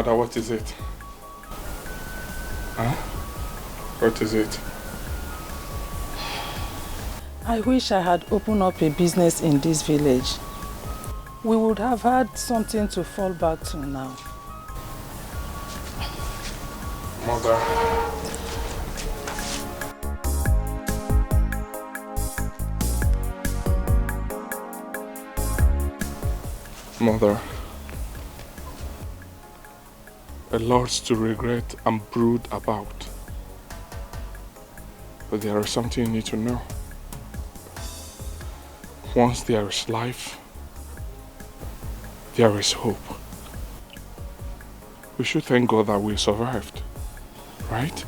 Mother, what is it? Huh? What is it? I wish I had opened up a business in this village. We would have had something to fall back to now. Mother. Mother. A lot to regret and brood about. But there is something you need to know. Once there is life, there is hope. We should thank God that we survived, right?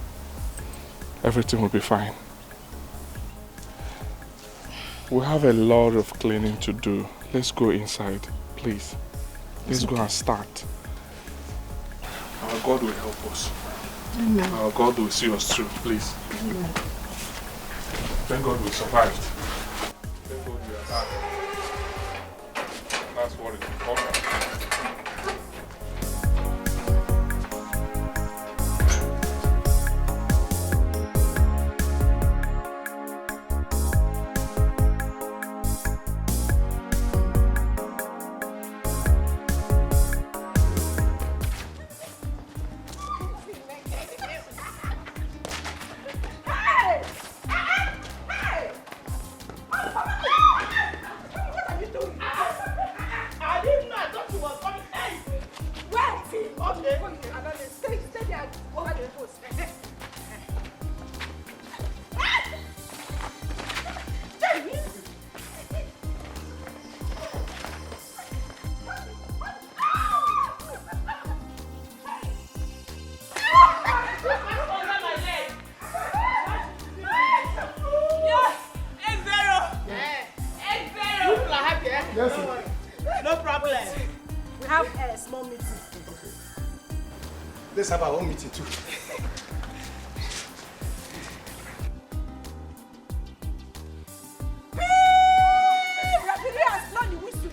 Everything will be fine. We have a lot of cleaning to do. Let's go inside, please. Let's go and start. Our God will help us. Amen. Our God will see us through, please. Amen. Thank God we survived. Thank God we are back. That's what is important. Let's have our own meeting too.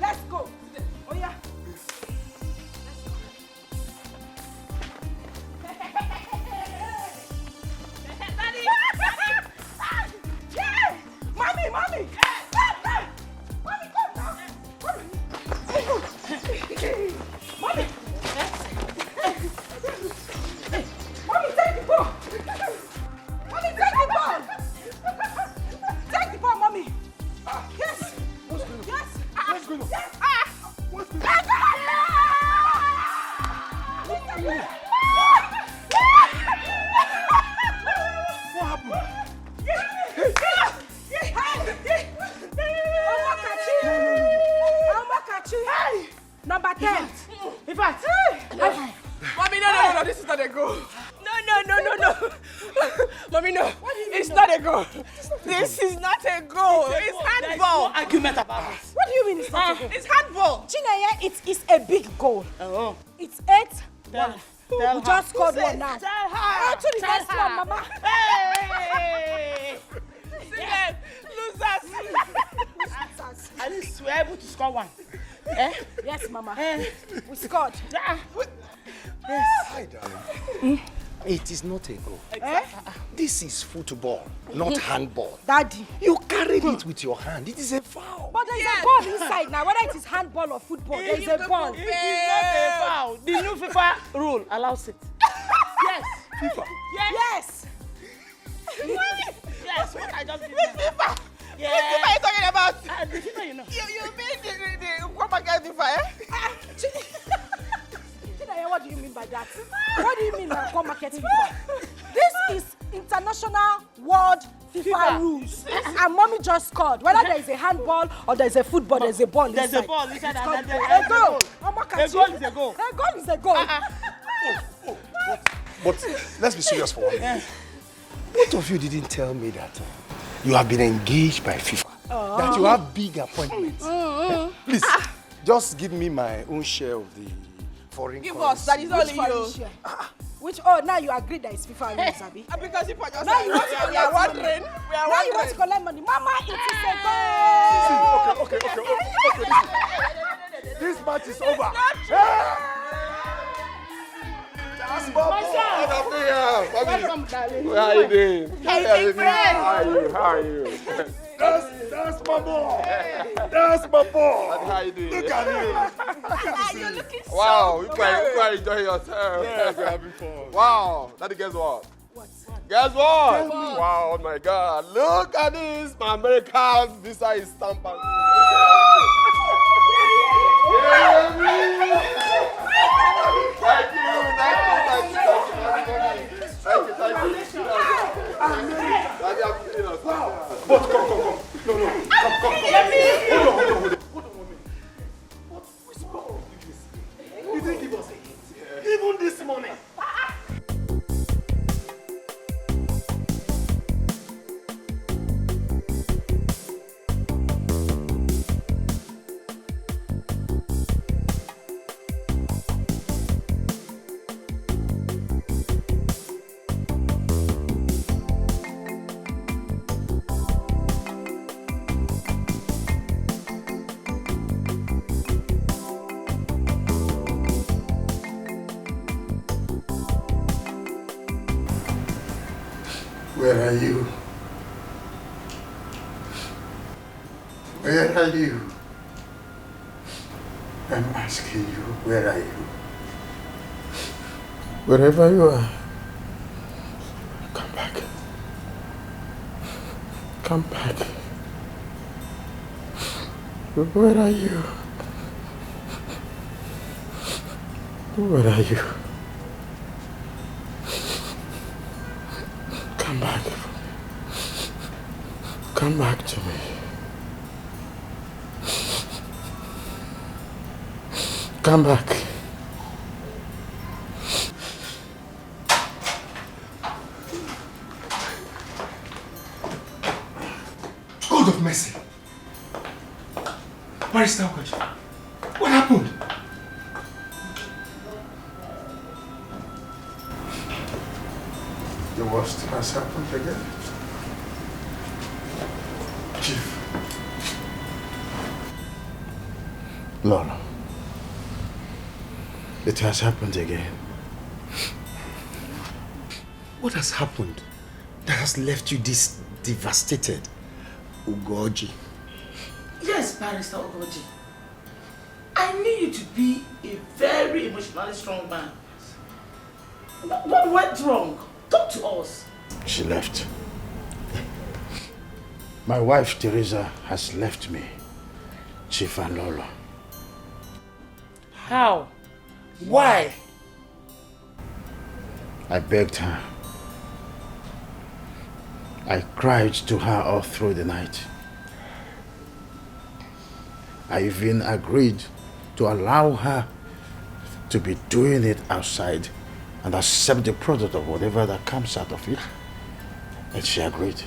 Let's go. Oh yeah. Daddy! Yeah! Mommy! Mommy, come now! Mommy! Mommy, take the ball! Mommy, take the ball! Take the ball, Mommy! Yes! What's going on? Yes! What's going on? Yes! What's going on? What happened? Number 10. In fact, Mommy, no, this is not a goal. No. Mommy, no. It's not a goal. This is not a goal. It's handball. No argument about it. What do you mean it's not a goal? It's handball. Chineye, it is a big goal. Oh. It's 8. Tell We just scored one now. Tell her. On to the next one, Mama. Hey! See them, losers. At least we're able to score one. Eh? Yes, Mama. We scored. Yes. Hi, darling. It is not a goal. This is football, not handball. Daddy. You carried it with your hand. It is a foul. But there's a ball inside now. Whether it is handball or football, there's a ball. It is not a foul. The new FIFA rule allows it. Yes. FIFA. Yes. Yes, what I just did. Which FIFA? Yeah. Which FIFA are you talking about? The FIFA, you know. You mean the Kwamaka FIFA, eh? What do you mean by that? What do you mean by core market FIFA? This is international world FIFA rules. And Mommy just scored. Whether there is a handball or there is a football, there's a ball inside. There's a ball inside. A goal. A goal is a goal. A goal is a goal. But let's be serious for one minute. Both of you didn't tell me that you have been engaged by FIFA. That you have big appointments. Please, just give me my own share of the foreign Give currency. us, that is only you. Which, now you agree that it's FIFA rules, Abi? Because you just Now you want to we are wondering. We are Now you want wondering. to collect money. Mama, it is a goal. Okay. This match is over. My son! Welcome, darling. How are you doing? Hey, big friend! How are you? That's my boy. That's my boy. How are you doing? Look at him. You're looking so Wow, you good. quite enjoying yourself. Yes, we're having fun. Wow, daddy, guess what? Guess what? Wow, oh my God. Look at this. My American visa is stamped. Thank you. But come. No. Come. Hold on. What whisper of this? You didn't give us a hint. Even this morning. Where are you? Where are you? I'm asking you, where are you? Wherever you are, come back. Come back. Where are you? Where are you? Come back. Come back to me. Come back. God of mercy. Barrister Okoli, what happened? The worst has happened again. Chief. Lola. It has happened again. What has happened that has left you this devastated, Ugoji? Yes, Barrister Ogoji. I need you to be a very emotionally strong man. What went wrong? Talk to us. She left. My wife, Teresa, has left me, Chief and Lola. How? Why? I begged her. I cried to her all through the night. I even agreed to allow her to be doing it outside and accept the product of whatever that comes out of it. And she agreed.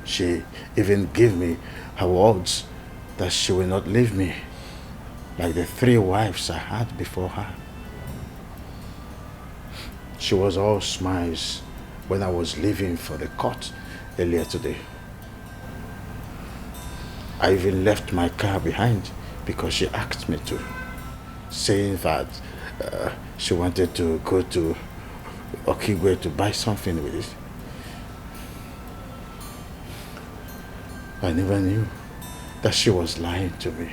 She even gave me her words that she will not leave me like the 3 wives I had before her. She was all smiles when I was leaving for the court earlier today. I even left my car behind because she asked me to, saying that she wanted to go to Okigwe to buy something with it. I never knew that she was lying to me.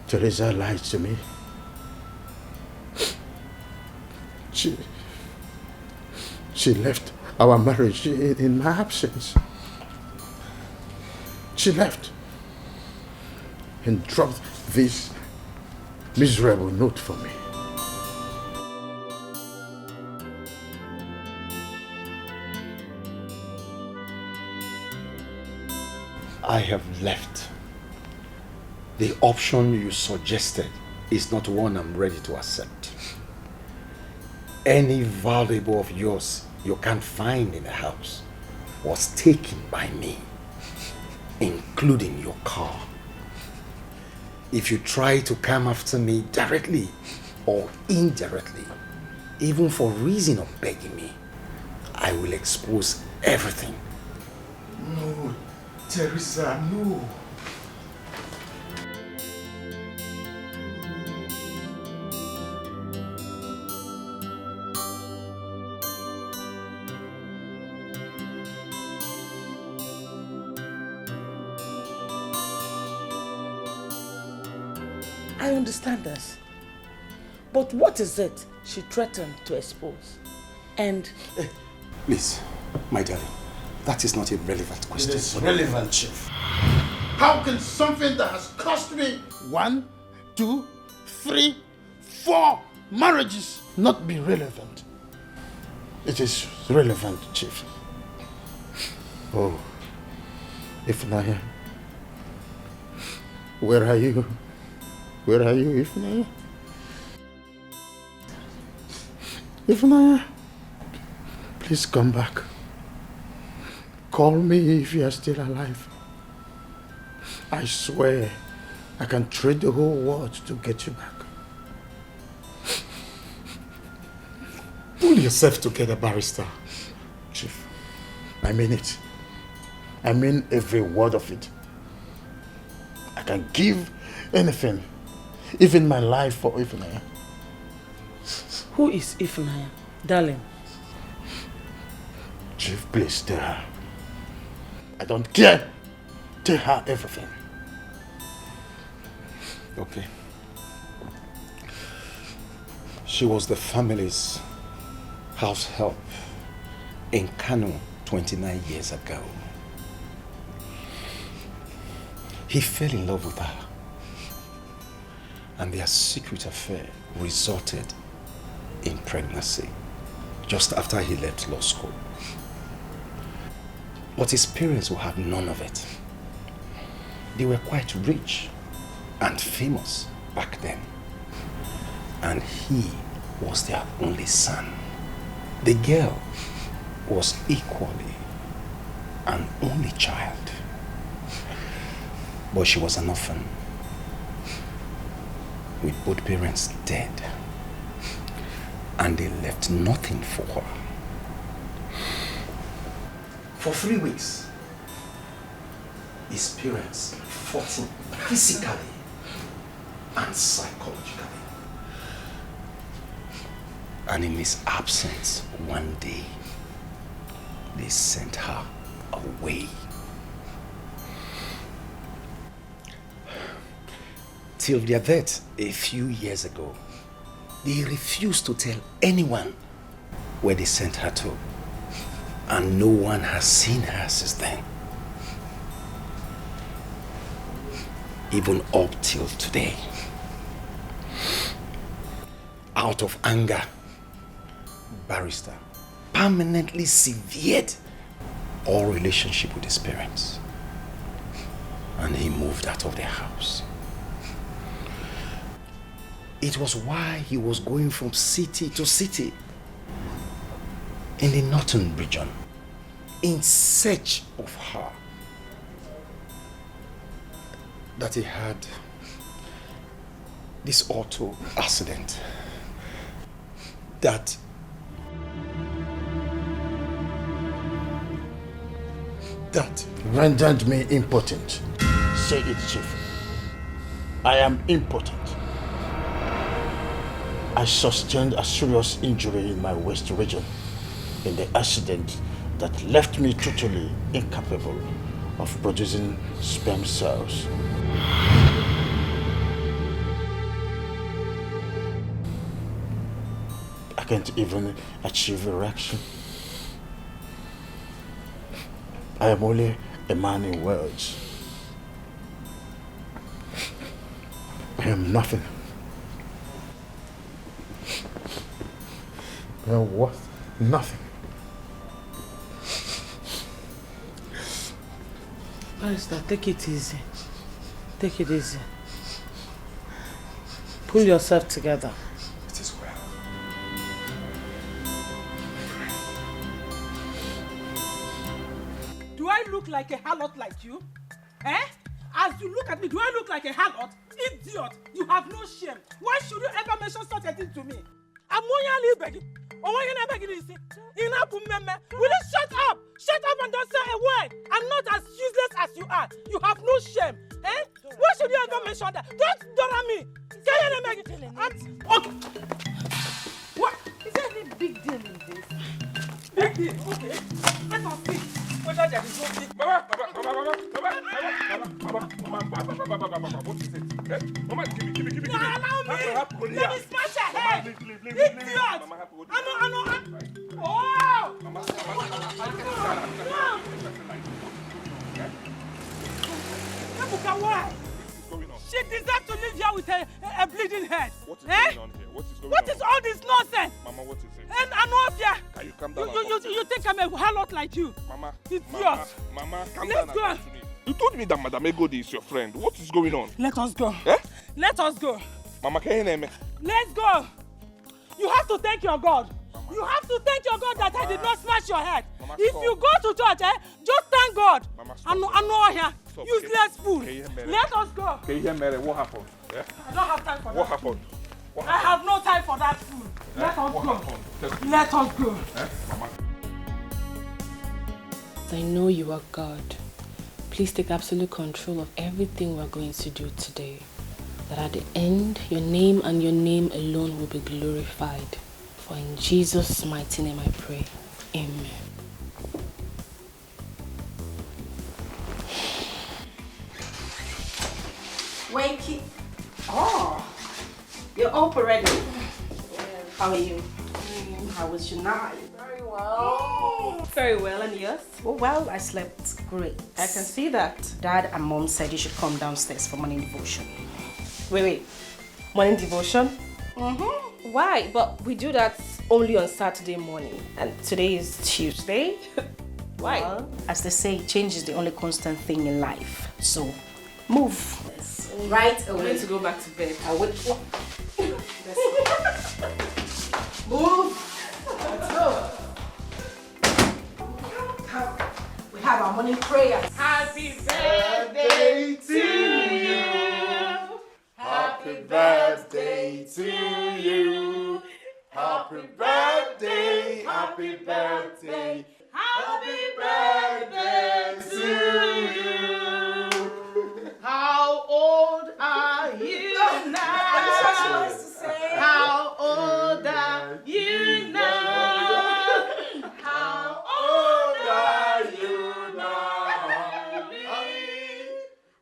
Teresa lied to me. She left our marriage in my absence. She left and dropped this miserable note for me. I have left. The option you suggested is not one I'm ready to accept. Any valuable of yours you can't find in the house was taken by me, including your car. If you try to come after me directly or indirectly, even for reason of begging me, I will expose everything. No, Teresa, no. I understand this. But what is it she threatened to expose? And... Please, my darling, that is not a relevant question. It is relevant, Chief. How can something that has cost me 1, 2, 3, 4 marriages not be relevant? It is relevant, Chief. Oh, Ifnaya. Where are you? Where are you, Ifnaya? Ifnaya, please come back. Call me if you are still alive. I swear I can trade the whole world to get you back. Pull yourself together, barrister. Chief, I mean it. I mean every word of it. I can give anything, even my life for Ifnaya. Who is Ifnaya, darling? Chief, please tell her. I don't care. Tell her everything. Okay. She was the family's house help in Kano 29 years ago. He fell in love with her, and their secret affair resulted in pregnancy just after he left law school. But his parents will have none of it. They were quite rich and famous back then, and he was their only son. The girl was equally an only child, but she was an orphan with both parents dead, and they left nothing for her. For 3 weeks, his parents fought him physically and psychologically. And in his absence, one day, they sent her away. Till their death a few years ago, they refused to tell anyone where they sent her to. And no one has seen her since then. Even up till today. Out of anger, Barrister permanently severed all relationship with his parents. And he moved out of their house. It was why he was going from city to city in the northern region in search of her that he had this auto accident that rendered me impotent. Say it, Chief. I am impotent. I sustained a serious injury in my waist region in the accident that left me totally incapable of producing sperm cells. I can't even achieve erection. I am only a man in words. I am nothing. I am worth nothing. Barrister, take it easy. Take it easy. Pull yourself together. it is well. Do I look like a harlot like you? Eh? As you look at me, do I look like a harlot? Idiot! You have no shame. Why should you ever mention such a thing to me? I'm only begging. Oh, why can I beg you? Will you shut up? Shut up and don't say a word. I'm not as useless as you are. You have no shame. Eh? Why should you ever mention that? Don't dora me. Okay. What? Is there any big deal in this? Big deal? Okay. Let us see whether there is no big... Mama, what is it? Mama, give me. Let me smash her head. Leave. Idiot. Mama, happy. I know. Oh! Mama. Ebuka, why? Going on? She deserves to live here with a bleeding head. What is going on here? What is all this nonsense? Mama, what is it? And Anofia, Can you calm down? you think I'm a harlot like you? Mama, Idiot. Mama, calm Let's down. go. And talk to me. You told me that Madam Egodi is your friend. What is going on? Let us go. Eh? Let us go. Mama, can you name me? Let's go. You have to thank your God. Mama. You have to thank your God that I did not smash your head. Mama, if stop. you go to church, just thank God. Mama, stop. I know here. Stop. Useless fool. Let Let us go. Can you hear Mary? What happened? Yeah? I don't have time for that. What happened? I have no time for that fool. Let us What go. happened? Let us go. Mama. I know you are God. Please take absolute control of everything we're going to do today. That at the end, your name and your name alone will be glorified. For in Jesus' mighty name I pray. Amen. Wakey. Oh, you're up already. How are you? How was your night? Very well. Very well, and yours? Oh, well, I slept great. I can see that. Dad and Mom said you should come downstairs for morning devotion. Wait. Morning devotion? Mm-hmm. Why? But we do that only on Saturday morning. And today is Tuesday. Why? Well, as they say, change is the only constant thing in life. So, move. Yes. Right away. I'm going to go back to bed. I will. Move. Let's go. We have our morning prayer. Happy birthday to you. Happy birthday to you. Happy birthday, happy birthday, happy birthday to you. How old are you now? How old are you now? How old are you now?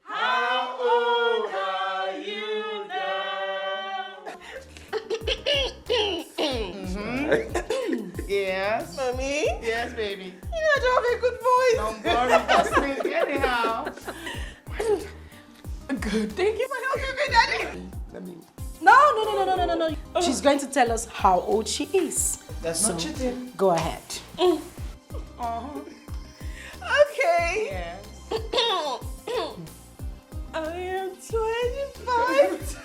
How old are you now? Yes. Mommy? Yes, baby. You know, I don't have a good voice. Don't worry, just me anyhow. Good. Thank you for helping me, Daddy. No. She's going to tell us how old she is. That's not cheating. Go ahead. Okay. Yes. I am 25.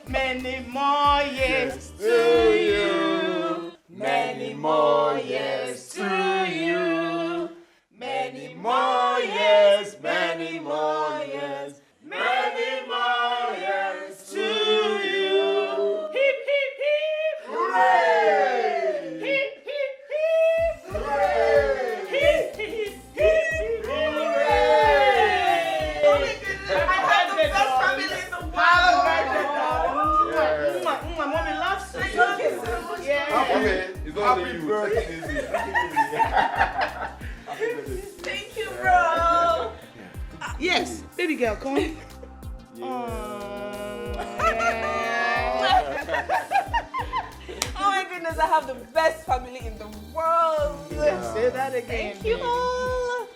Many more years to you. Many more years to you. Many more years, many more years, many more years to you. Hip, hip, hip. Hooray! Hip, hip, hip. Hooray! Hip, hip, hip. Hooray! Oh my goodness. I have the best family in the world. Mommy loves you. I love you so much. Happy birthday. Thank you, bro. Yes, baby girl, come. Oh my goodness, I have the best family in the world. Say that again. Thank you all.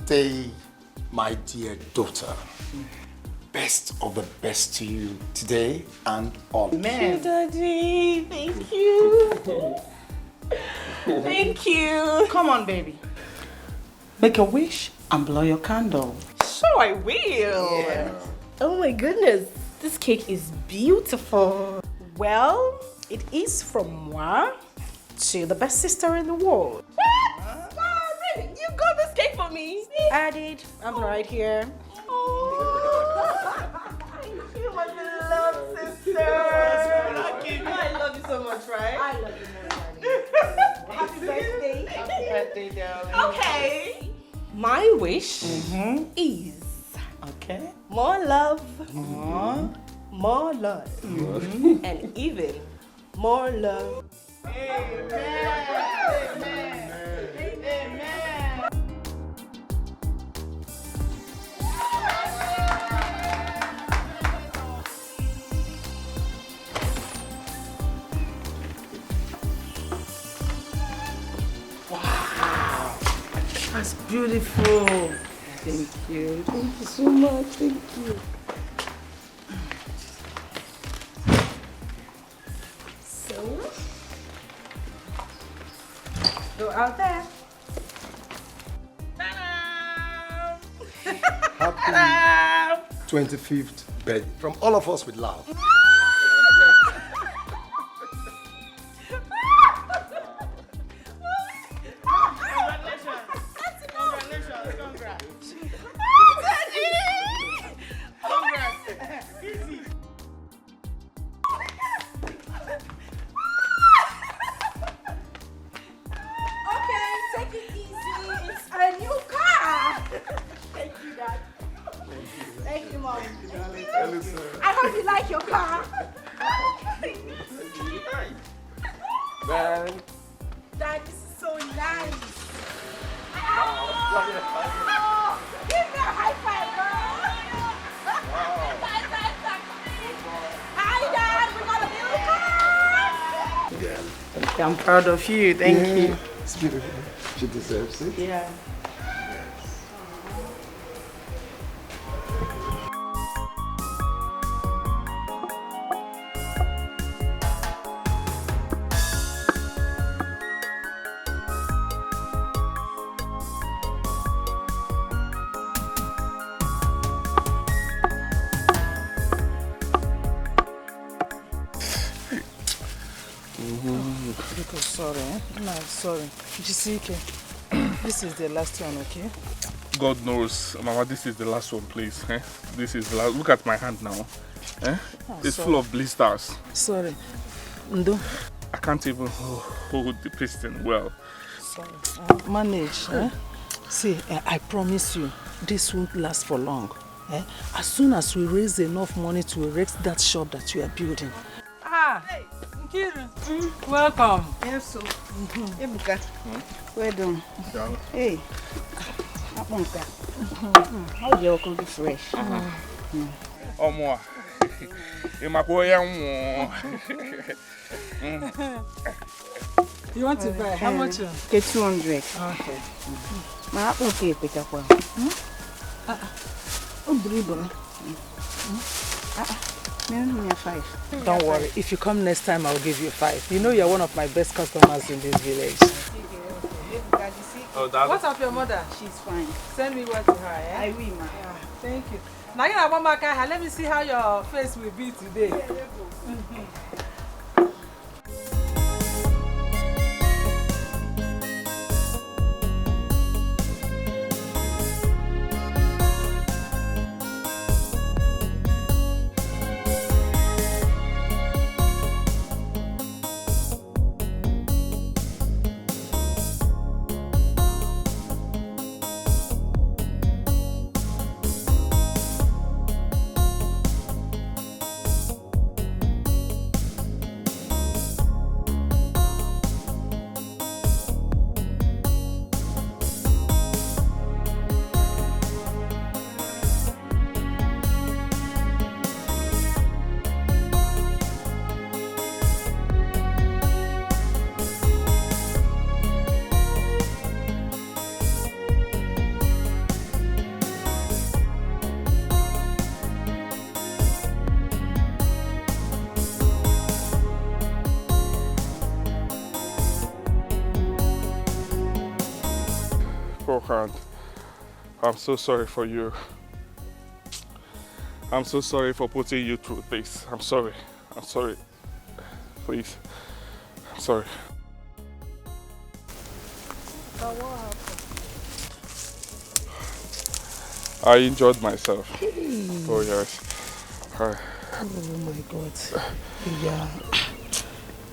Day, my dear daughter, best of the best to you today and all. Man. Daddy, thank you. Thank you. Come on, baby. Make a wish and blow your candle. Sure, I will. Yeah. Oh my goodness. This cake is beautiful. Well, it is from moi to the best sister in the world. What? Wow, really? You got this cake for me? I did. I'm right here. Thank you, my beloved sister. I love you so much, right? I love you more, Daddy. Happy birthday. Happy birthday, darling. Okay. My wish is Okay. more love, more love, and even more love. Amen. Amen. Amen. That's beautiful. Thank you. Thank you so much. Thank you. So, go out there. Happy 25th birthday from all of us with love. I'm proud of you. Thank you. It's beautiful. She deserves it. Yeah. Sorry, no, sorry. Jisike, this is the last one, okay? God knows, Mama, this is the last one, please. Eh? This is the last. Look at my hand now. Eh? It's full of blisters. Sorry. Ndo. I can't even hold the piston well. Sorry. Manage. Eh? See, I promise you, this won't last for long. Eh? As soon as we raise enough money to erect that shop that you are building. Hey, Nkiru. Welcome. Yes, so. Ebuka. Well done. Hey. Apunka. How you all be fresh? Oh, more. You want to buy? How much? 200. Okay. Ma okay, pick up one. Don't worry. If you come next time, I'll give you 5. You know you're one of my best customers in this village. Oh, Dad. What's up, your mother? She's fine. Send me word to her, eh? I will, ma. Yeah, thank you. Now, let me see how your face will be today. I'm so sorry for you. I'm so sorry for putting you through this. I'm sorry. I'm sorry. Please. I'm sorry. I enjoyed myself. Oh yes. Oh my God. Yeah.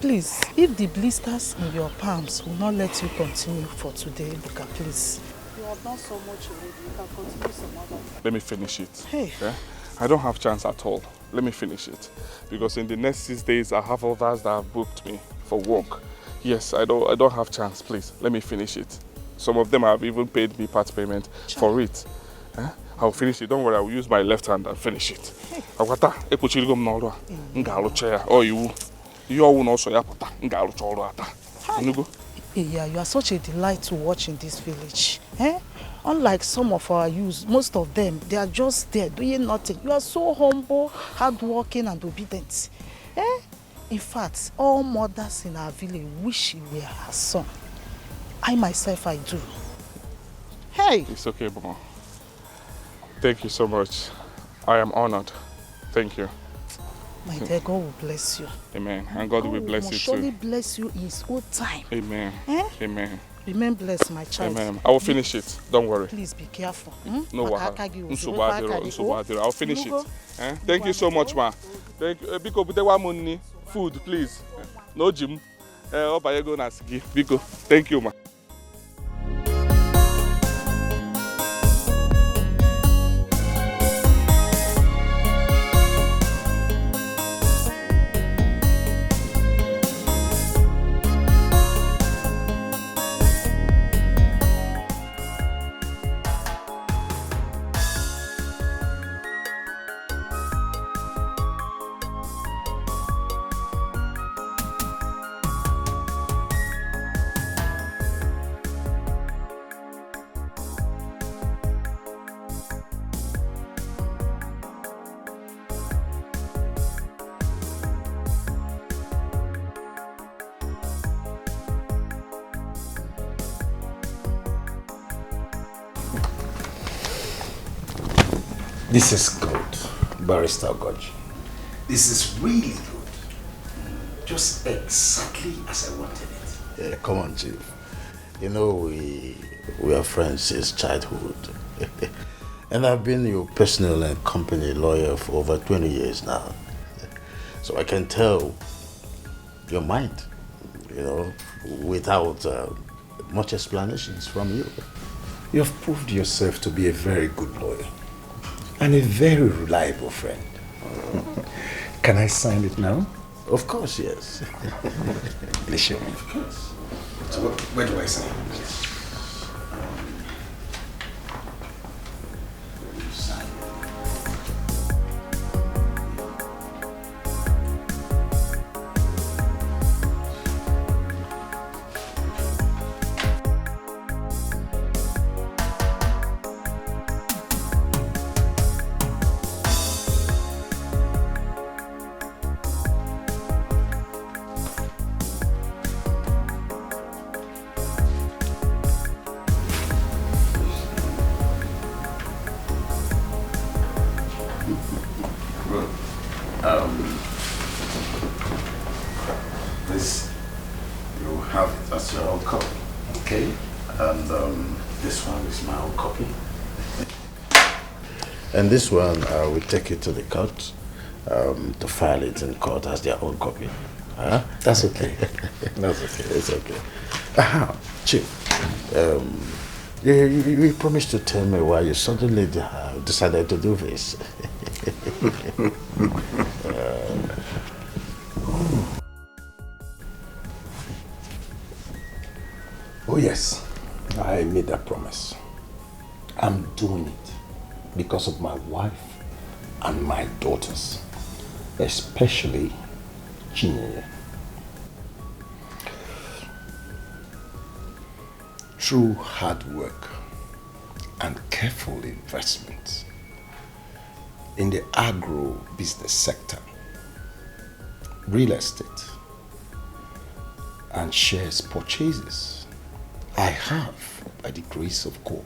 Please, if the blisters in your palms will not let you continue for today, Luca, please. You have done so much already. You can continue some other time. Let me finish it. Hey. Yeah? I don't have chance at all. Let me finish it. Because in the next 6 days, I have others that have booked me for work. Yes, I don't have chance, please. Let me finish it. Some of them have even paid me part payment for it. I'll finish it. Don't worry, I will use my left hand and finish it. Awata, ekuchirigo mnoro. Nga alucha ya. Oh, you all will also yapota. Nga alucha oro ata. Nugo. Yeah, you are such a delight to watch in this village. Eh? Unlike some of our youths, most of them, they are just there doing nothing. You are so humble, hardworking and obedient. Eh? In fact, all mothers in our village wish you were her son. I myself, I do. Hey! It's okay, Mama. Thank you so much. I am honored. Thank you. My dear, God will bless you. Amen. And God will bless you surely too. bless you in His own time. Amen. Eh? Amen. Remain blessed, my child. Amen. I will finish it. Don't worry. Please be careful. No wahala. I'll finish it. Eh? Thank you so much, ma. Thank you. Biko butewa money, food, please. No gym. Obayego na sigi. Biko. Thank you, ma. This is good, Barrister Ogoji. This is really good. Just exactly as I wanted it. Yeah, come on, Chief. You know, we are friends since childhood. And I've been your personal and company lawyer for over 20 years now. So I can tell your mind, you know, without much explanations from you. You have proved yourself to be a very good lawyer and a very reliable friend. Can I sign it now? Of course, yes. Please show me. Of course. So where do I sign? This, you have it as your own copy, okay? And this one is my own copy. And this one, I will take it to the court to file it in court as their own copy. Huh? That's okay. That's okay. It's okay. Aha, Chief. You promised to tell me why you suddenly decided to do this. Oh yes, I made that promise. I'm doing it because of my wife and my daughters, especially Chinyere. Through hard work and careful investments in the agro-business sector, real estate, and shares purchases, I have, by the grace of God,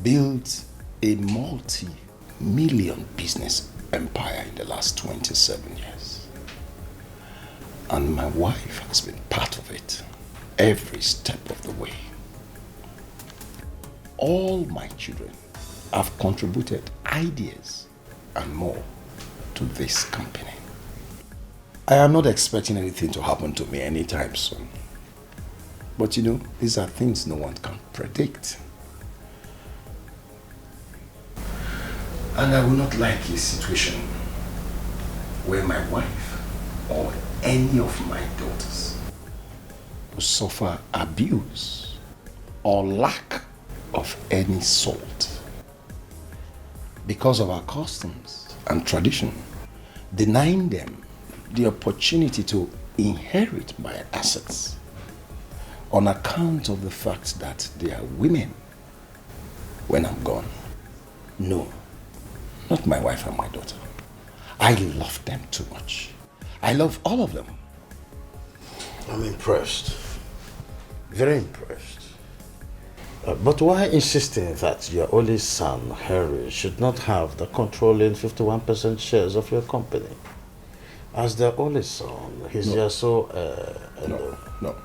built a multi-million business empire in the last 27 years. And my wife has been part of it every step of the way. All my children have contributed ideas and more to this company. I am not expecting anything to happen to me anytime soon. But you know, these are things no one can predict. And I will not like a situation where my wife or any of my daughters will suffer abuse or lack of any sort because of our customs and tradition, denying them the opportunity to inherit my assets on account of the fact that they are women when I'm gone. No, not my wife and my daughter. I love them too much. I love all of them. I'm impressed. Very impressed. But why insisting that your only son, Henry, should not have the controlling 51% shares of your company? As the only son, he's just so... No.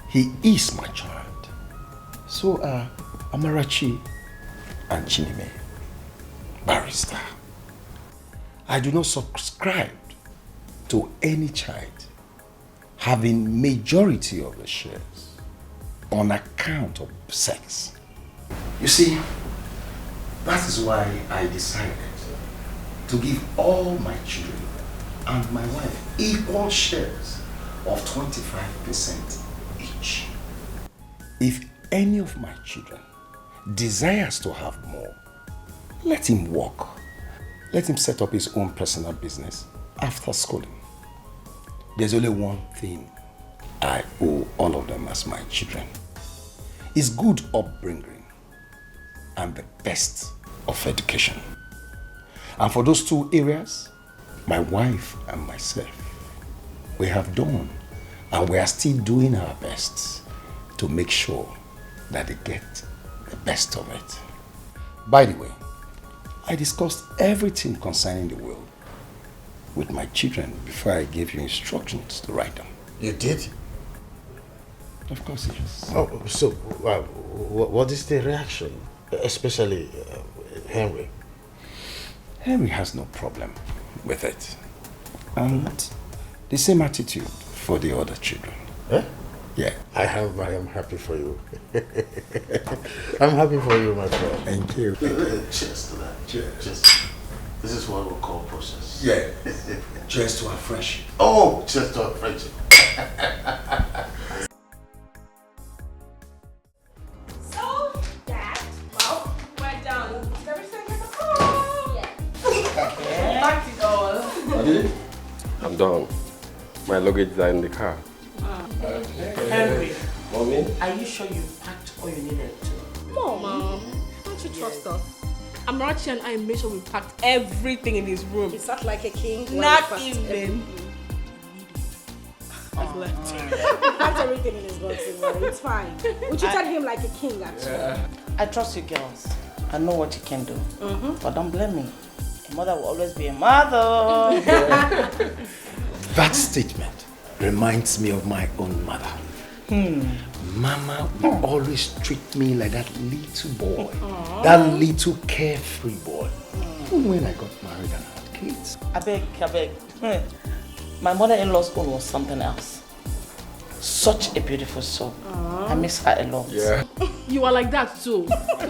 He is my child. So are Amarachi and Chinime, barrister. I do not subscribe to any child having majority of the shares on account of sex. You see, that is why I decided to give all my children and my wife equal shares of 25% each. If any of my children desires to have more, let him work. Let him set up his own personal business after schooling. There's only one thing I owe all of them as my children. It's good upbringing and the best of education. And for those two areas, my wife and myself, we have done and we are still doing our best to make sure that they get the best of it. By the way, I discussed everything concerning the will with my children before I gave you instructions to write them. You did? Of course, yes. Oh, so what is the reaction? Especially Henry. Henry has no problem with it. And the same attitude for the other children. Eh? Yeah. I am happy for you. I'm happy for you, my friend. Thank you. Cheers to that. Cheers. This is what we call process. Yeah. Cheers to our friendship. Oh, cheers to our friendship. So, Dad, well, we're done. Is everything in the car? Yeah. Packed it all. I'm done. My luggage is in the car. Henry, Mommy? are you sure you packed all you needed to? Mom, don't you trust us? Amarachi and I made sure we packed everything in his room. He sat like a king. Not even. Packed everything in his boxing. It's fine. Would you tell him like a king, actually? I trust you girls. I know what you can do. But don't blame me. A mother will always be a mother. That statement reminds me of my own mother. Mama would always treat me like that little boy. That little carefree boy. Even when I got married and had kids. I beg. My mother-in-law's own was something else. Such a beautiful soul. I miss her a lot. Yeah. You are like that too.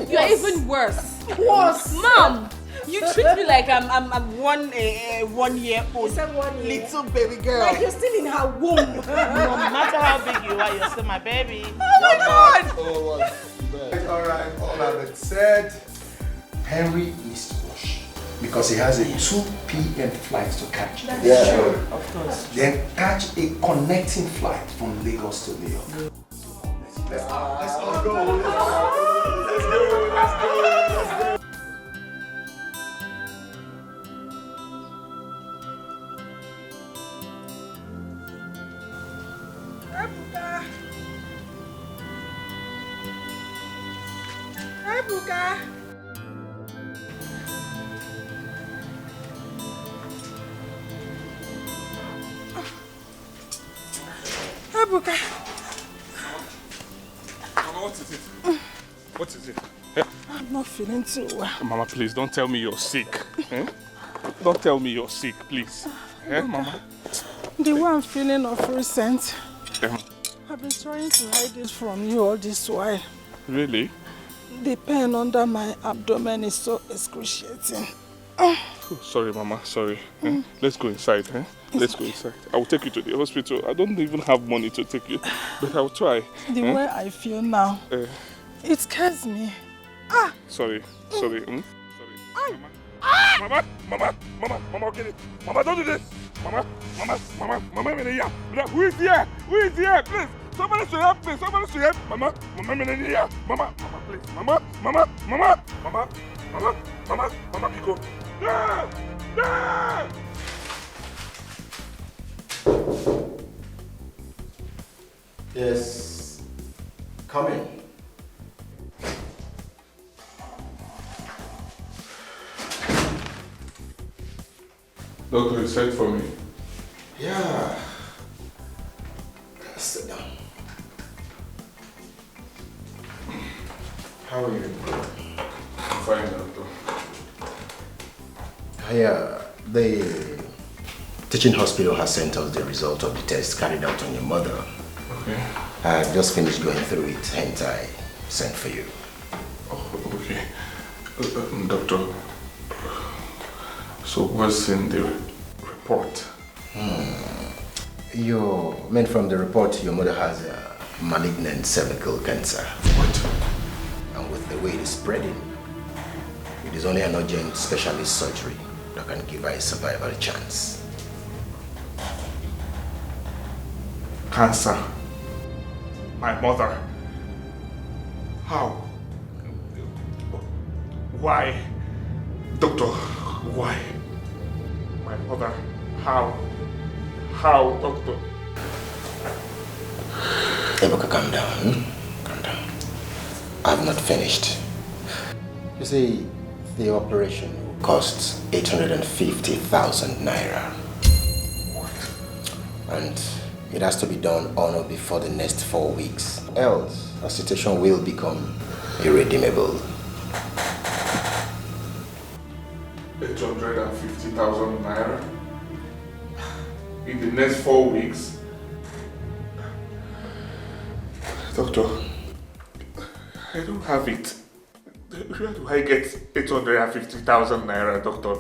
You are even worse. Worse, Mom. You treat me like I'm 1 year old. You said 1 year. Little baby girl. Like you're still in her womb. No matter how big you are, you're still my baby. Oh my God! Alright, all that being said, Henry needs to wash because he has a 2 p.m. flight to catch. That's true. Of course. Then catch a connecting flight from Lagos to New York. Let's all go. Let's go. Ebuka. Ebuka. Mama, what is it? What is it? I'm not feeling too well. Mama, please don't tell me you're sick. Don't tell me you're sick, please. Mama? The way I'm feeling of recent, I've been trying to hide it from you all this while. Really? The pain under my abdomen is so excruciating. Oh, sorry, Mama, sorry. Let's go inside. Let's go inside. I will take you to the hospital. I don't even have money to take you, but I'll try. The way I feel now, it scares me. Sorry. Sorry. Mama, get it. Mama, don't do this. Mama, who is here? Who is here? Please. Somebody should help me. Somebody should help. Mama, Mama, please. Mama, Pico. Yeah! Yeah! Yes. Come in. Doctor, you said for me. Yeah. Sit down. How are you? I'm fine, doctor. The teaching hospital has sent us the result of the test carried out on your mother. Okay. I just finished going through it, hence I sent for you. Oh, okay. Doctor, so what's in the report? You meant from the report your mother has a malignant cervical cancer. What? And with the way it is spreading, it is only an urgent specialist surgery that can give her a survival chance. Cancer. My mother. How? Why? Doctor, why? My mother. How? How, doctor? Ebuka, calm down. Calm down. I've not finished. You see, the operation costs 850,000 naira. What? And it has to be done on or before the next 4 weeks. Else, our situation will become irredeemable. 850,000 naira? In the next 4 weeks? Doctor, I don't have it. Where do I get 850,000 naira, doctor?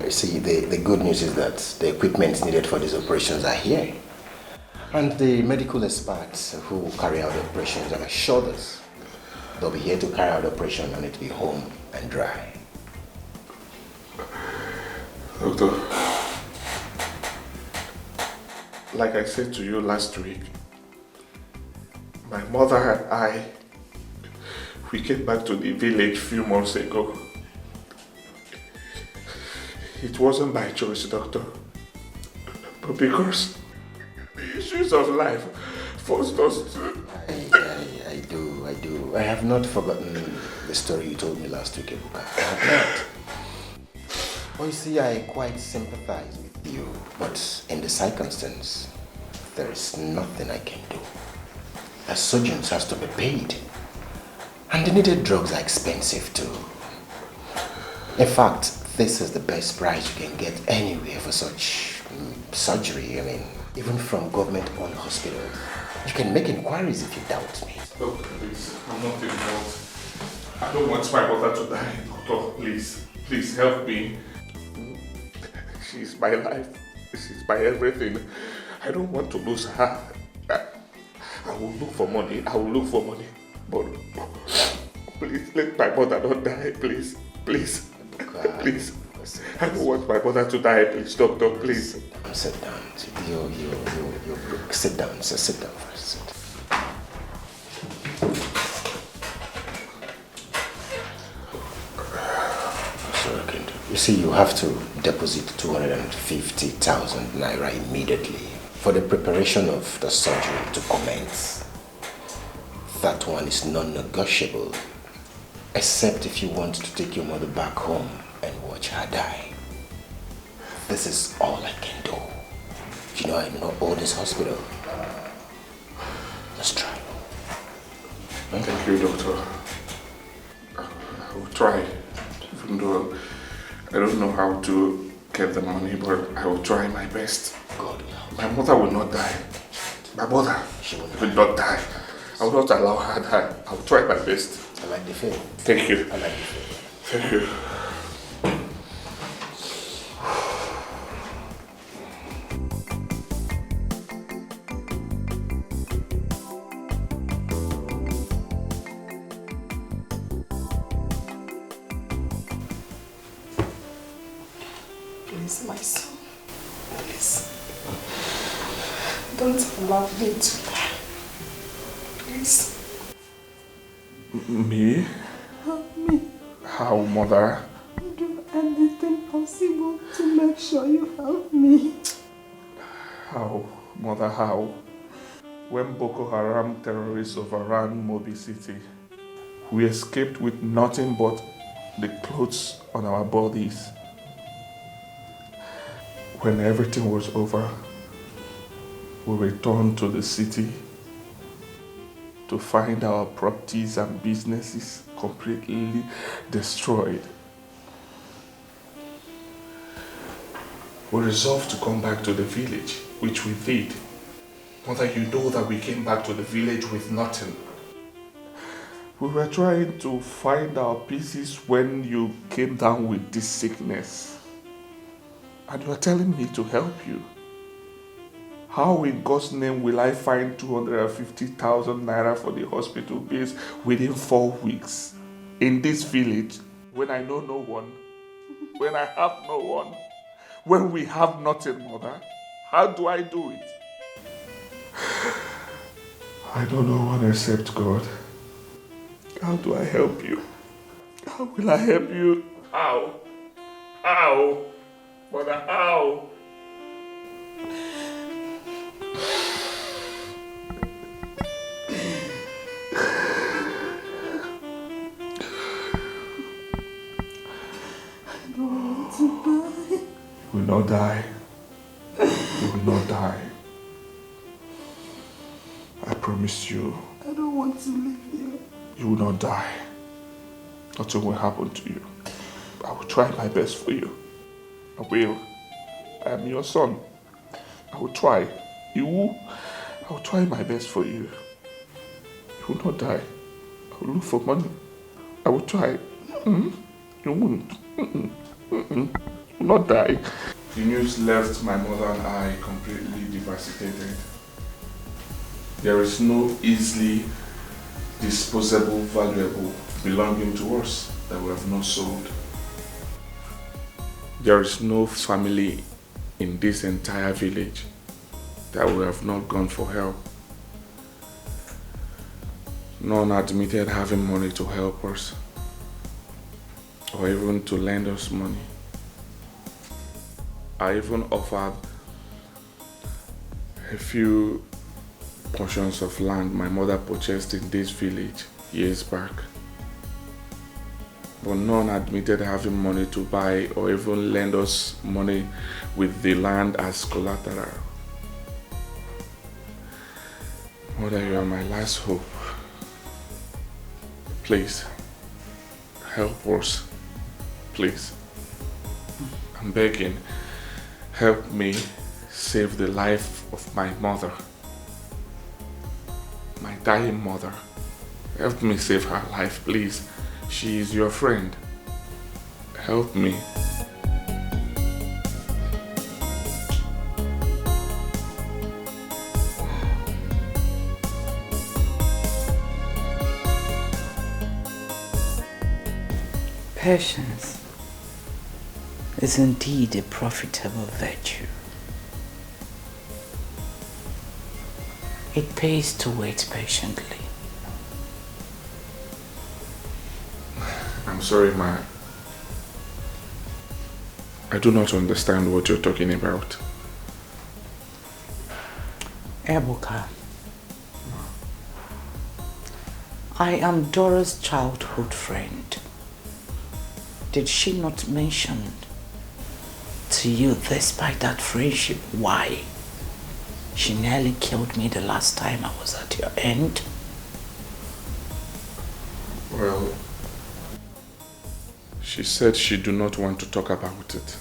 You see, the good news is that the equipment needed for these operations are here. And the medical experts who carry out the operations have assured us they'll be here to carry out the operation and it will be home and dry. Doctor, like I said to you last week, my mother and we came back to the village a few months ago. It wasn't by choice, doctor, but because the issues of life forced us to... I do. I have not forgotten the story you told me last week, Ebuka. I have not. Oh, you see, I quite sympathize with you, but in the circumstance, there is nothing I can do. The surgeons has to be paid, and the needed drugs are expensive too. In fact, this is the best price you can get anywhere for such surgery. I mean, even from government-owned hospitals. You can make inquiries if you doubt me. Doctor, please, I'm not involved. I don't want my mother to die, doctor. Please help me. She's my life. She's my everything. I don't want to lose her. I will look for money. But please, let my mother not die, please. Please. Please. I don't want my mother to die, please, doctor, please. Sit down. You sit down, sir. Sit down first. You see, you have to deposit 250,000 naira immediately for the preparation of the surgery to commence. That one is non-negotiable, except if you want to take your mother back home and watch her die. This is all I can do. You know, I'm not old this hospital. Let's try. Thank you, doctor. I will try, even though I don't know how to get the money, but I will try my best. God. My mother will not die. My mother will not die. I will not allow her to die. I will try my best. I like the faith. Thank you. I like the faith. Thank you. Please, my son. Please. Don't allow me to die. Please. Me? Help me. How, mother? Do anything possible to make sure you help me. How, mother, how? When Boko Haram terrorists overran Mobi City, we escaped with nothing but the clothes on our bodies. When everything was over, we returned to the city to find our properties and businesses completely destroyed. We resolved to come back to the village, which we did. Mother, you know that we came back to the village with nothing. We were trying to find our pieces when you came down with this sickness. And you are telling me to help you. How in God's name will I find 250,000 naira for the hospital bills within 4 weeks in this village when I know no one, when I have no one, when we have nothing, Mother? How do I do it? I don't know one except God. How do I help you? How will I help you? How? How? Mother, how? I don't want to die. You will not die. You will not die. I promise you. I don't want to leave you. You will not die. Nothing will happen to you. I will try my best for you. I will. I am your son. I will try. I will try my best for you. You will not die. I will look for money. I will try. You won't. You will not die. The news left my mother and I completely devastated. There is no easily disposable valuable belonging to us that we have not sold. There is no family in this entire village that we have not gone for help. None admitted having money to help us or even to lend us money. I even offered a few portions of land my mother purchased in this village years back. But none admitted having money to buy or even lend us money with the land as collateral. Mother, you are my last hope. Please, help us. Please. I'm begging, help me save the life of my mother. My dying mother. Help me save her life, please. She is your friend. Help me. Patience is indeed a profitable virtue. It pays to wait patiently. I'm sorry, Ma. I do not understand what you're talking about. Ebuka, I am Dora's childhood friend. Did she not mention to you, despite that friendship, why she nearly killed me the last time I was at your end? Well, she said she do not want to talk about it.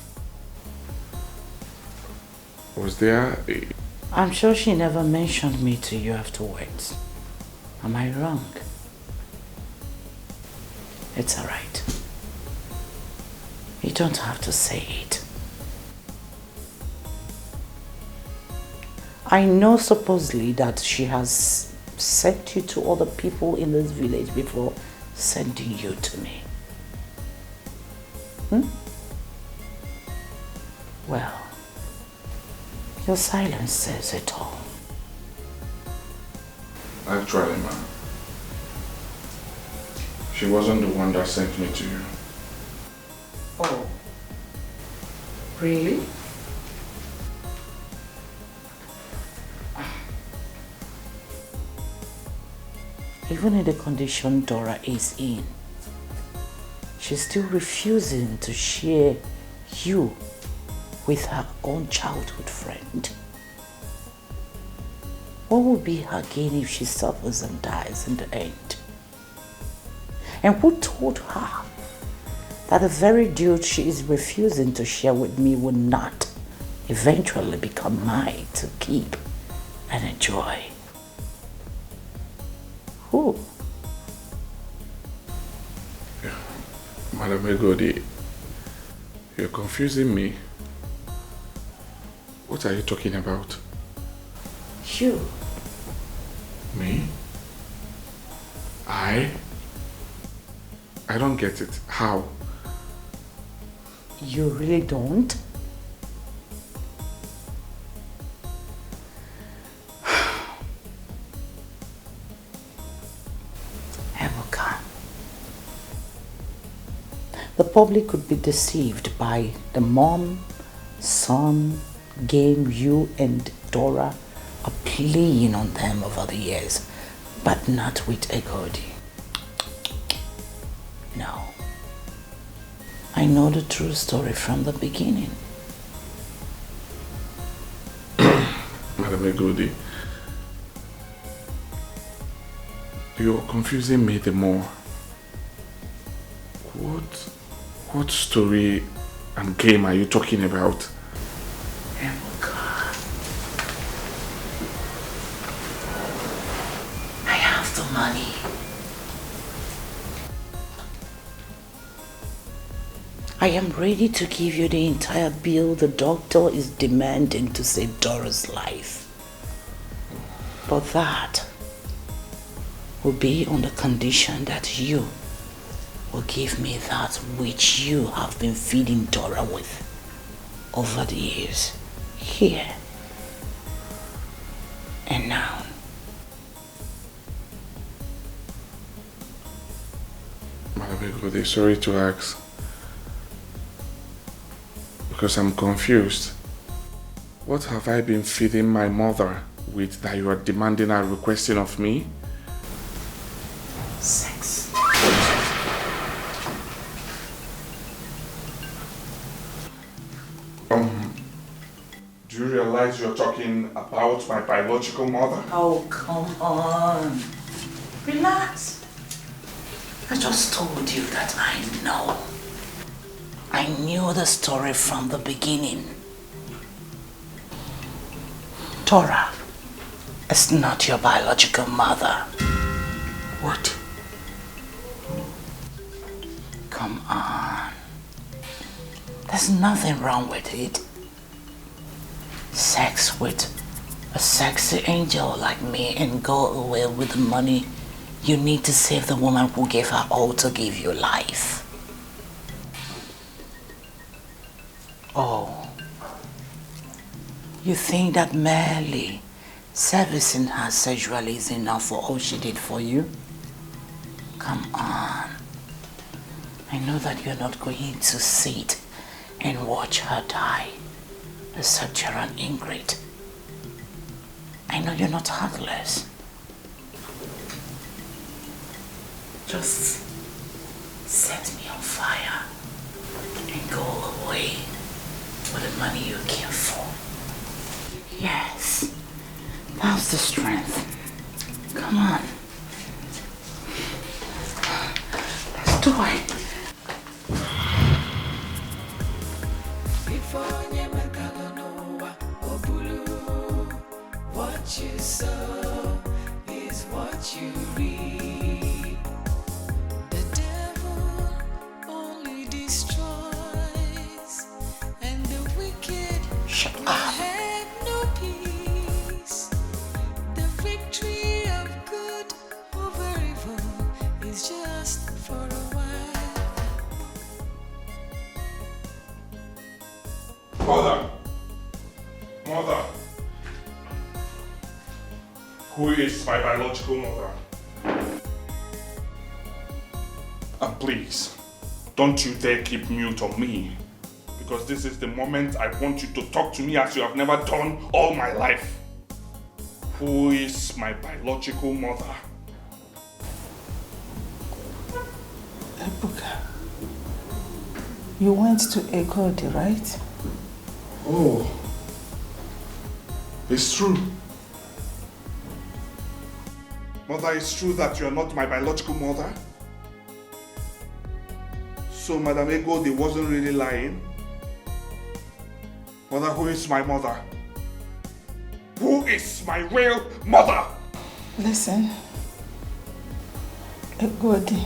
Was there a... I'm sure she never mentioned me to you afterwards. Am I wrong? It's all right. You don't have to say it. I know supposedly that she has sent you to other people in this village before sending you to me. Well, your silence says it all. Actually, ma, she wasn't the one that sent me to you. Oh. Really? Even in the condition Dora is in, she's still refusing to share you with her own childhood friend. What would be her gain if she suffers and dies in the end? And who told her that the very dude she is refusing to share with me will not eventually become mine to keep and enjoy? Who? Yeah. Madam Egodi, you're confusing me. What are you talking about? You. Me? I don't get it. How? You really don't? Ebuka. The public could be deceived by the mom-son game you and Dora are playing on them over the years, but not with Egodi. No. I know the true story from the beginning. Madam Egodi, you're confusing me the more. What story and game are you talking about? I have the money. I am ready to give you the entire bill the doctor is demanding to save Dora's life. But that will be on the condition that you will give me that which you have been feeding Dora with over the years. Here and now. Madam Egodi, sorry to ask, because I'm confused. What have I been feeding my mother with that you are demanding and requesting of me? Sex. Do you realize you're talking about my biological mother? Oh, come on. Relax. I just told you that I know. I knew the story from the beginning. Dora is not your biological mother. What? Come on. There's nothing wrong with it. Sex with a sexy angel like me and go away with the money you need to save the woman who gave her all to give you life. Oh, you think that merely servicing her sexually is enough for all she did for you? Come on. I know that you're not going to sit and watch her die, the subterranean ingrate. I know you're not heartless. Just set me on fire and go away with the money you came for. Yes, that's the strength. Come on. Let's do it. What you sow is what you reap. The devil only destroys, and the wicked will have no peace. The victory of good over evil is just for a while. Mother! Who is my biological mother? And please, don't you dare keep mute on me. Because this is the moment I want you to talk to me as you have never done all my life. Who is my biological mother? Ebuka, you went to Ekodi, right? Oh, it's true. Mother, it's true that you are not my biological mother? So Madam Egodi wasn't really lying? Mother, who is my mother? Who is my real mother? Listen, Egodi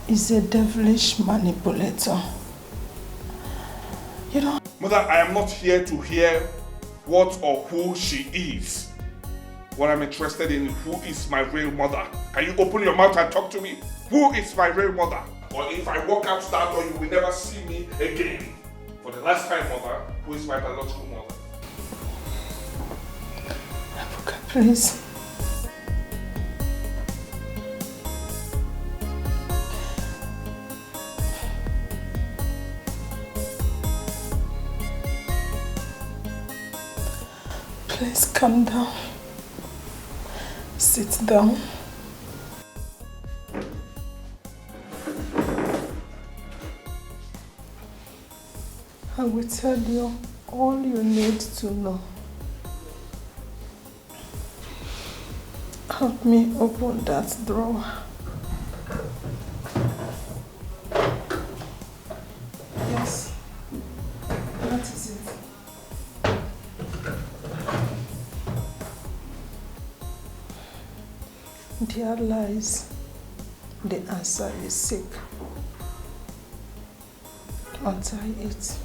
is a devilish manipulator. You know... Mother, I am not here to hear what or who she is. What I'm interested in, who is my real mother? Can you open your mouth and talk to me? Who is my real mother? Or if I walk out that door, you will never see me again. For the last time, mother, who is my biological mother? Ebuka, please. Please calm down. Sit down. I will tell you all you need to know. Help me open that drawer. Yes, that is it. Dear lies, the answer is sick. Untie it.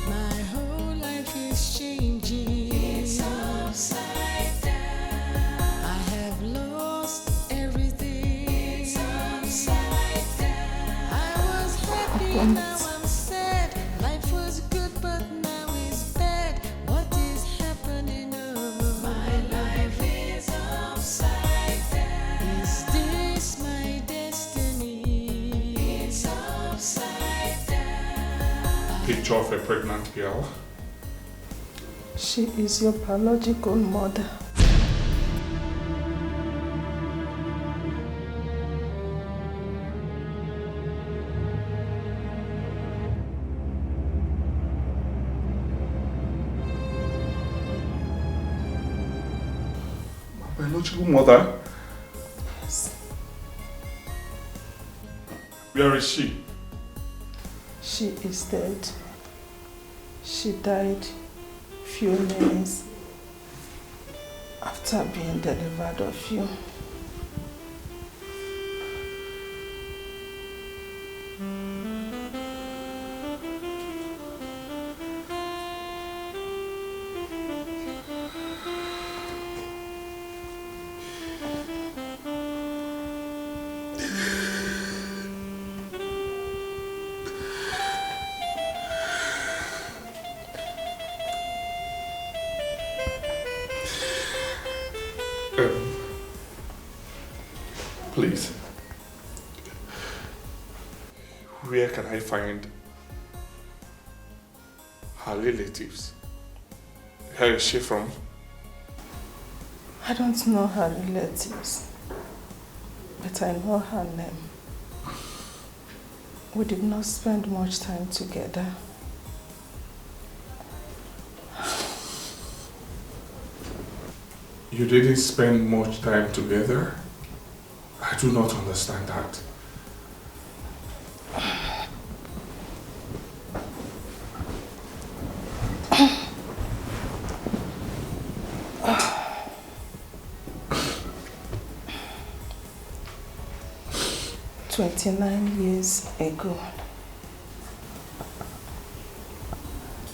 My whole life is changing. It's upside down. I have lost everything. It's upside down. I was happy, now I'm sad. Life was good, but now it's bad. What is happening? Oh, my life is upside down. Is this my destiny? It's upside down. Picture of a pregnant girl. She is your biological mother. Biological mother? Yes. Where is she? She is dead. She died few minutes after being delivered of you. Please. Where can I find her relatives? Where is she from? I don't know her relatives, but I know her name. We did not spend much time together. You didn't spend much time together? I do not understand that. "29 years ago,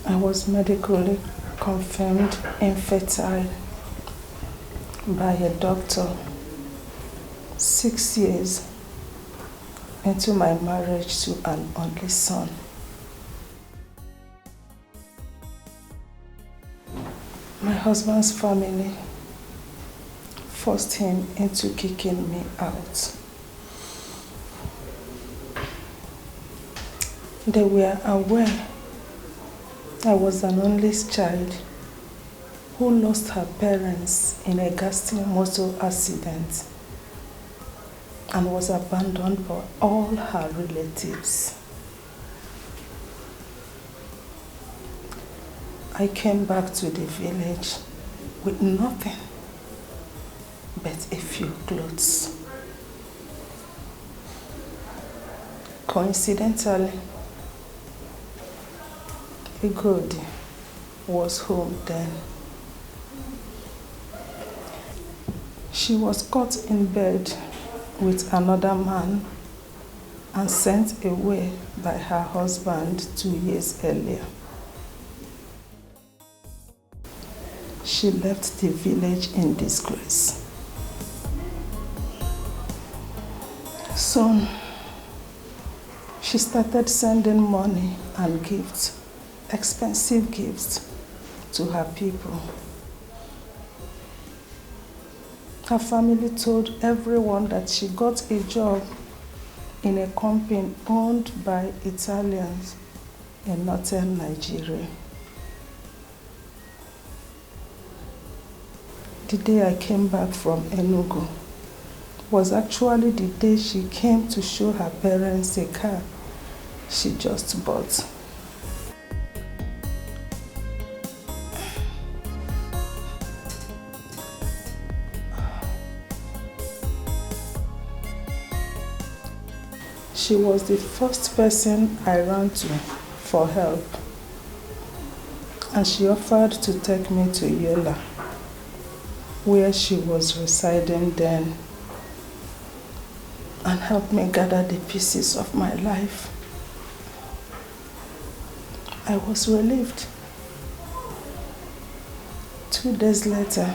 I was medically confirmed infertile by a doctor 6 years into my marriage to an only son. My husband's family forced him into kicking me out. They were aware I was an only child who lost her parents in a ghastly motor accident and was abandoned by all her relatives. I came back to the village with nothing but a few clothes. Coincidentally, Igodi was home then. She was caught in bed with another man and sent away by her husband 2 years earlier. She left the village in disgrace. Soon, she started sending money and gifts, expensive gifts, to her people. Her family told everyone that she got a job in a company owned by Italians in northern Nigeria. The day I came back from Enugu was actually the day she came to show her parents a car she just bought. She was the first person I ran to for help, and she offered to take me to Yola, where she was residing then, and help me gather the pieces of my life. I was relieved. 2 days later,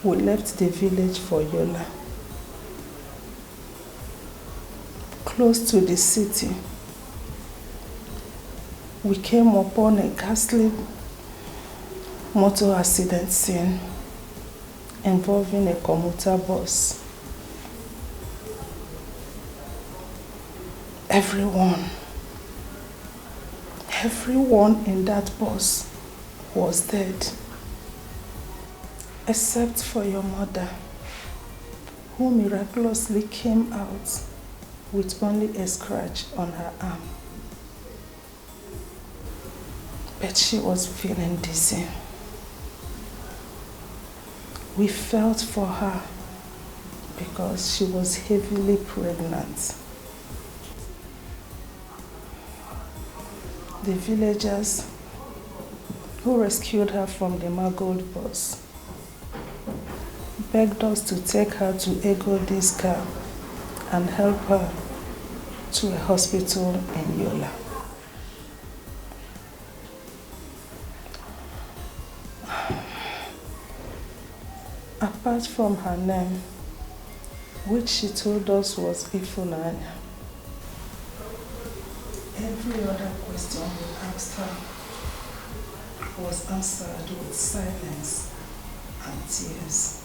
we left the village for Yola. Close to the city, we came upon a ghastly motor accident scene involving a commuter bus. Everyone in that bus was dead, except for your mother, who miraculously came out with only a scratch on her arm. But she was feeling dizzy. We felt for her because she was heavily pregnant. The villagers who rescued her from the mangled bus begged us to take her to Egodi's car and help her to a hospital in Yola. Apart from her name, which she told us was Ifunanya, every other question we asked her was answered with silence and tears.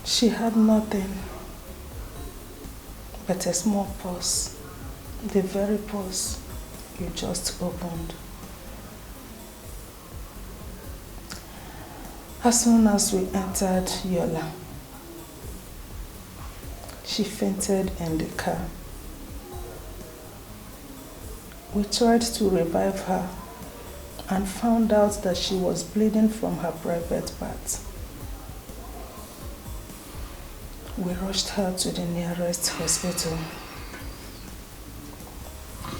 She had nothing but a small purse, the very purse you just opened. As soon as we entered Yola, she fainted in the car. We tried to revive her and found out that she was bleeding from her private parts. We rushed her to the nearest hospital,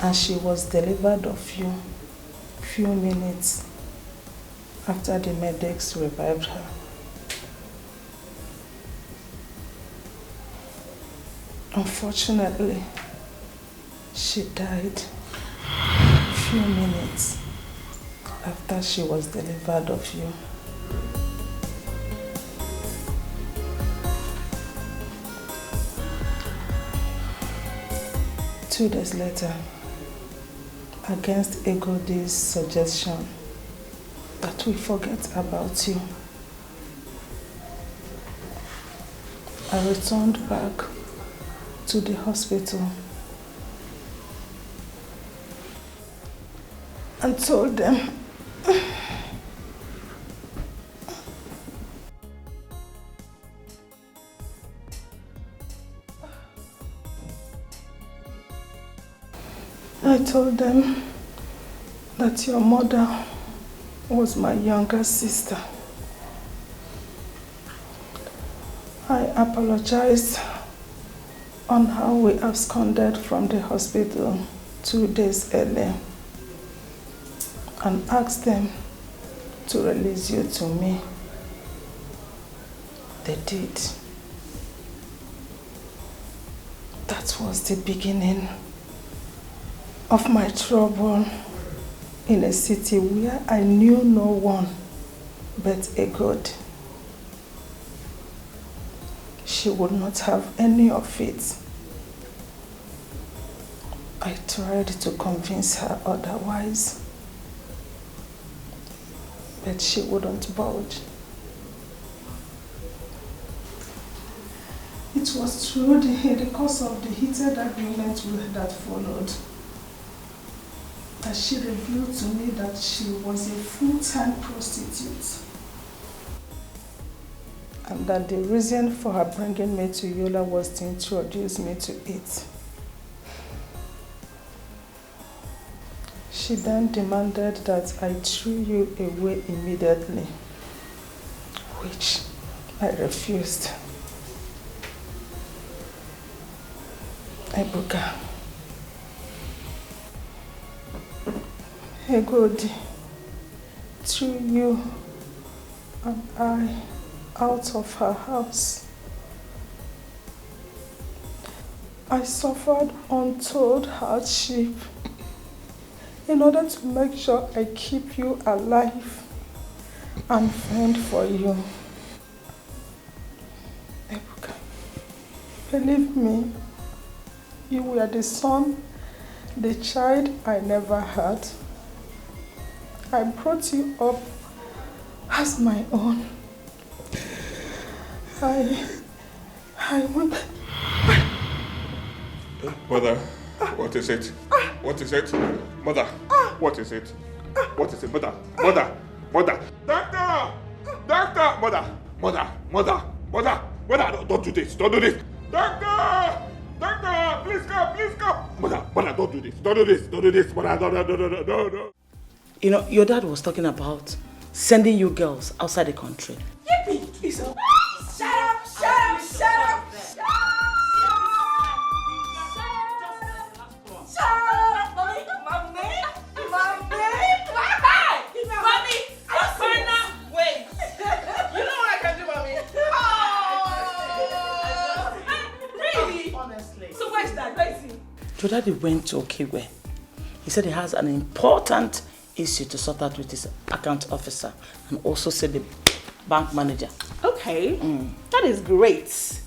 and she was delivered a few minutes after the medics revived her. Unfortunately, she died a few minutes after she was delivered of you. 2 days later, against Egode's suggestion that we forget about you. I returned back to the hospital and told them that your mother was my younger sister. I apologized on how we absconded from the hospital 2 days earlier and asked them to release you to me. They did. That was the beginning of my trouble in a city where I knew no one but a God. She would not have any of it. I tried to convince her otherwise, but she wouldn't budge. It was through the course of the heated argument that followed that she revealed to me that she was a full-time prostitute, and that the reason for her bringing me to Yola was to introduce me to it. She then demanded that I threw you away immediately, which I refused. Ebuka, Egodi threw you and I out of her house. I suffered untold hardship in order to make sure I keep you alive and fend for you. Ebuka, believe me, you were the son, the child I never had. I brought you up as my own. I want... Mother, what is it? What is it? Mother, what is it? What is it? Mother, mother, mother. Doctor! Doctor! Mother, don't do this, don't do this. Doctor! Doctor, please come. Mother, don't do this. Mother, no. You know, your dad was talking about sending you girls outside the country. Yippee! Shut up! Your daddy went to Okiwe. He said he has an important issue to sort out with his account officer and also said the bank manager. Okay, that is great.